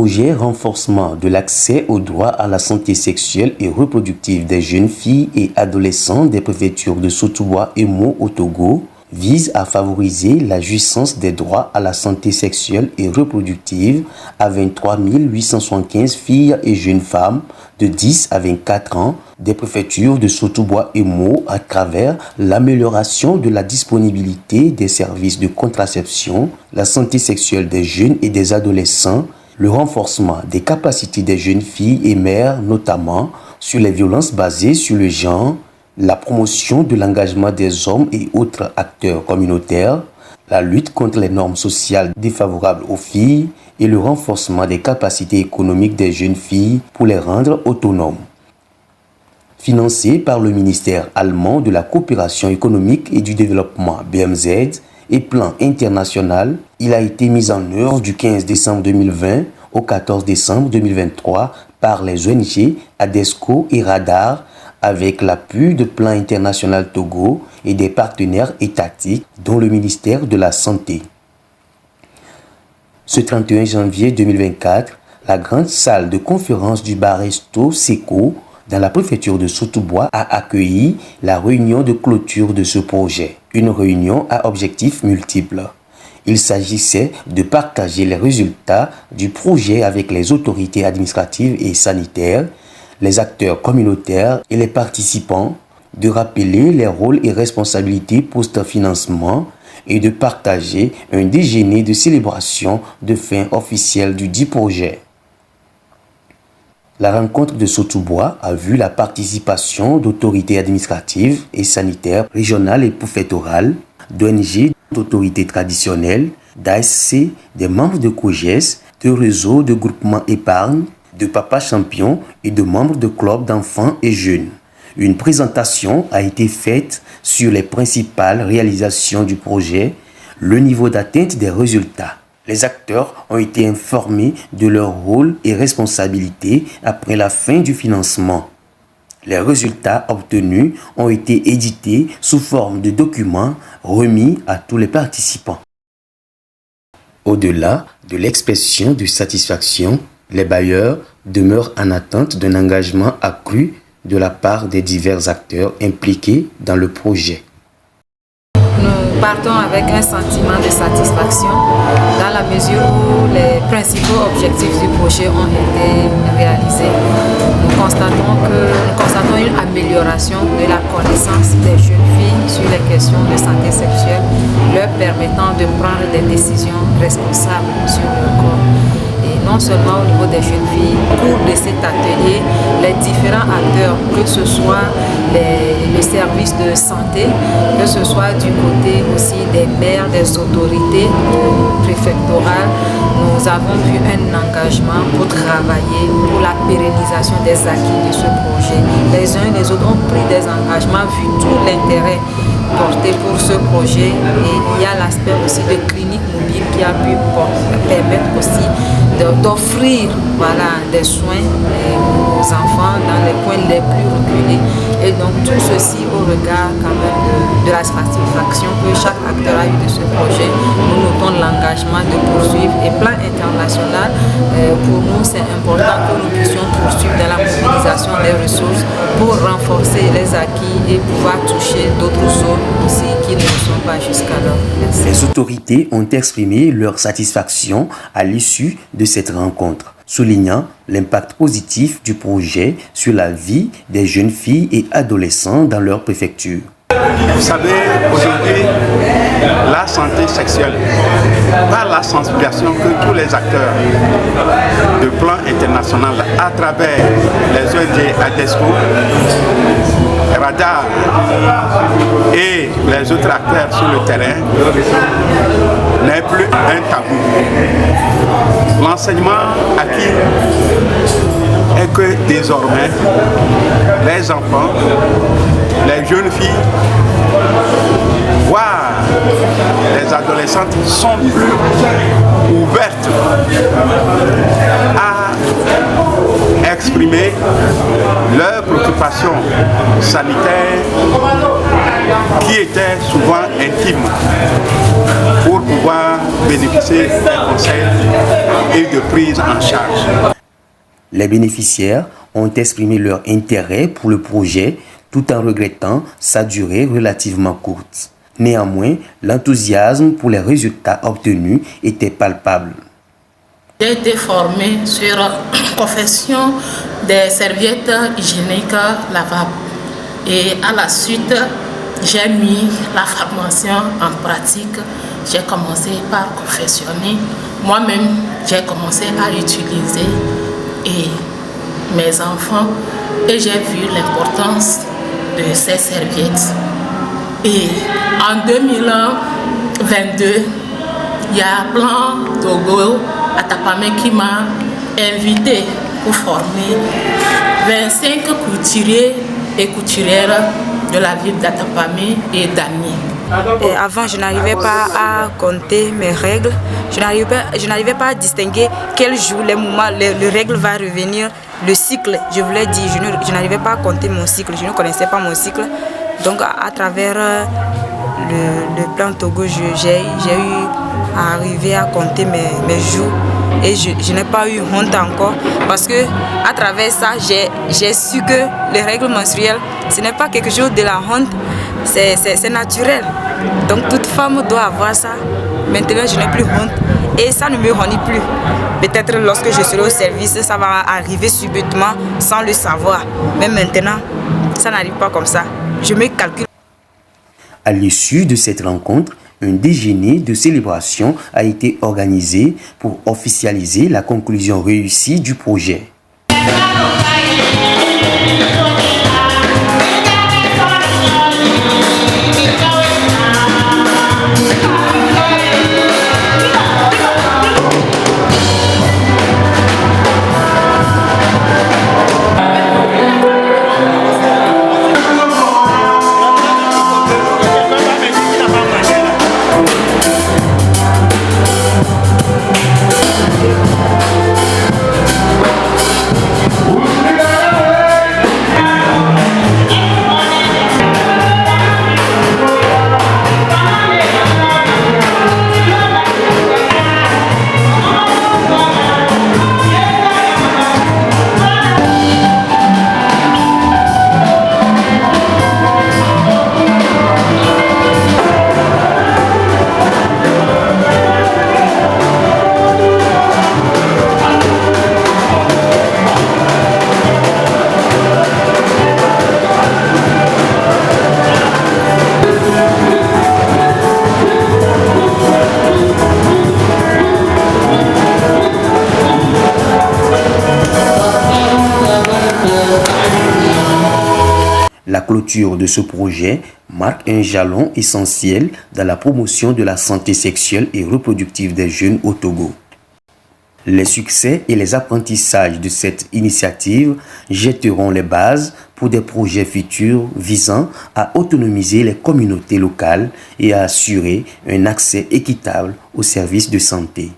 projet renforcement de l'accès au droit à la santé sexuelle et reproductive des jeunes filles et adolescents des préfectures de Sotouboua et Mo au Togo vise à favoriser la jouissance des droits à la santé sexuelle et reproductive à 23 875 filles et jeunes femmes de 10 à 24 ans des préfectures de Sotouboua et Mo à travers l'amélioration de la disponibilité des services de contraception, la santé sexuelle des jeunes et des adolescents, le renforcement des capacités des jeunes filles et mères, notamment sur les violences basées sur le genre, la promotion de l'engagement des hommes et autres acteurs communautaires, la lutte contre les normes sociales défavorables aux filles et le renforcement des capacités économiques des jeunes filles pour les rendre autonomes. Financé par le ministère allemand de la coopération économique et du développement BMZ et Plan international, il a été mis en œuvre du 15 décembre 2020 au 14 décembre 2023 par les ONG ADESCO et Radar avec l'appui de Plan international Togo et des partenaires étatiques dont le ministère de la Santé. Ce 31 janvier 2024, la grande salle de conférence du Bar-Resto Seco dans la préfecture de Sotouboua a accueilli la réunion de clôture de ce projet, une réunion à objectifs multiples. Il s'agissait de partager les résultats du projet avec les autorités administratives et sanitaires, les acteurs communautaires et les participants, de rappeler les rôles et responsabilités post-financement et de partager un déjeuner de célébration de fin officielle du dit projet. La rencontre de Sotouboua a vu la participation d'autorités administratives et sanitaires régionales et préfectorales, d'ONG, d'autorités traditionnelles, d'ASC, des membres de COGES, de réseaux de groupements épargne, de papas champions et de membres de clubs d'enfants et jeunes. Une présentation a été faite sur les principales réalisations du projet, le niveau d'atteinte des résultats. Les acteurs ont été informés de leur rôle et responsabilités après la fin du financement. Les résultats obtenus ont été édités sous forme de documents remis à tous les participants. Au-delà de l'expression de satisfaction, les bailleurs demeurent en attente d'un engagement accru de la part des divers acteurs impliqués dans le projet. Nous partons avec un sentiment de satisfaction dans la mesure où les principaux objectifs du projet ont été réalisés. Nous constatons une amélioration de la connaissance des jeunes filles sur les questions de santé sexuelle, leur permettant de prendre des décisions responsables sur leur corps. Et non seulement au niveau des jeunes filles, au cours de cet atelier, les différents acteurs, que ce soit le service de santé, que ce soit du côté aussi des maires, des autorités préfectorales, nous avons vu un engagement pour travailler pour la pérennisation des acquis de ce projet. Les uns et les autres ont pris des engagements vu tout l'intérêt porté pour ce projet, et il y a l'aspect aussi de clinique mobile qui a pu permettre aussi d'offrir des soins aux enfants dans les coins les plus reculés. Et donc tout ceci au regard quand même de la satisfaction que chaque acteur a eu de ce projet. Nous notons l'engagement de poursuivre, et plan international, pour nous c'est important que nous puissions poursuivre dans la mobilisation des ressources pour renforcer les acquis et pouvoir toucher d'autres zones aussi qui ne sont pas jusqu'alors. Les autorités ont exprimé leur satisfaction à l'issue de cette rencontre, soulignant l'impact positif du projet sur la vie des jeunes filles et adolescents dans leur préfecture. Vous savez, aujourd'hui, la santé sexuelle, par la sensibilisation que tous les acteurs de plan international à travers les ONG ADESCO, Radar et les autres acteurs sur le terrain n'est plus un tabou. L'enseignement acquis est que désormais les enfants, les jeunes filles, voire les adolescentes sont plus ouvertes à exprimer leurs préoccupations sanitaires qui étaient souvent intimes pour pouvoir bénéficier des conseils et de prise en charge. Les bénéficiaires ont exprimé leur intérêt pour le projet tout en regrettant sa durée relativement courte. Néanmoins, l'enthousiasme pour les résultats obtenus était palpable. J'ai été formée sur la confection des serviettes hygiéniques lavables et à la suite, j'ai mis la formation en pratique. J'ai commencé par confectionner. Moi-même, j'ai commencé à utiliser et mes enfants et j'ai vu l'importance de ces serviettes. Et en 2022, il y a Plan Togo Atapamé qui m'a invité pour former 25 couturiers et couturières de la ville d'Atapamé et d'Amiens. Avant, je n'arrivais pas à compter mes règles. Je n'arrivais pas à distinguer quel jour, les moments, les règles va revenir, le cycle. Je voulais dire, je n'arrivais pas à compter mon cycle. Je ne connaissais pas mon cycle. Donc, à travers le plan Togo, j'ai eu à arriver à compter mes jours. Et je n'ai pas eu honte encore parce que à travers ça, j'ai su que les règles menstruelles, ce n'est pas quelque chose de la honte, c'est naturel. Donc toute femme doit avoir ça. Maintenant, je n'ai plus honte et ça ne me renie plus. Peut-être lorsque je serai au service, ça va arriver subitement sans le savoir. Mais maintenant, ça n'arrive pas comme ça. Je me calcule. À l'issue de cette rencontre, un déjeuner de célébration a été organisé pour officialiser la conclusion réussie du projet. La clôture de ce projet marque un jalon essentiel dans la promotion de la santé sexuelle et reproductive des jeunes au Togo. Les succès et les apprentissages de cette initiative jetteront les bases pour des projets futurs visant à autonomiser les communautés locales et à assurer un accès équitable aux services de santé.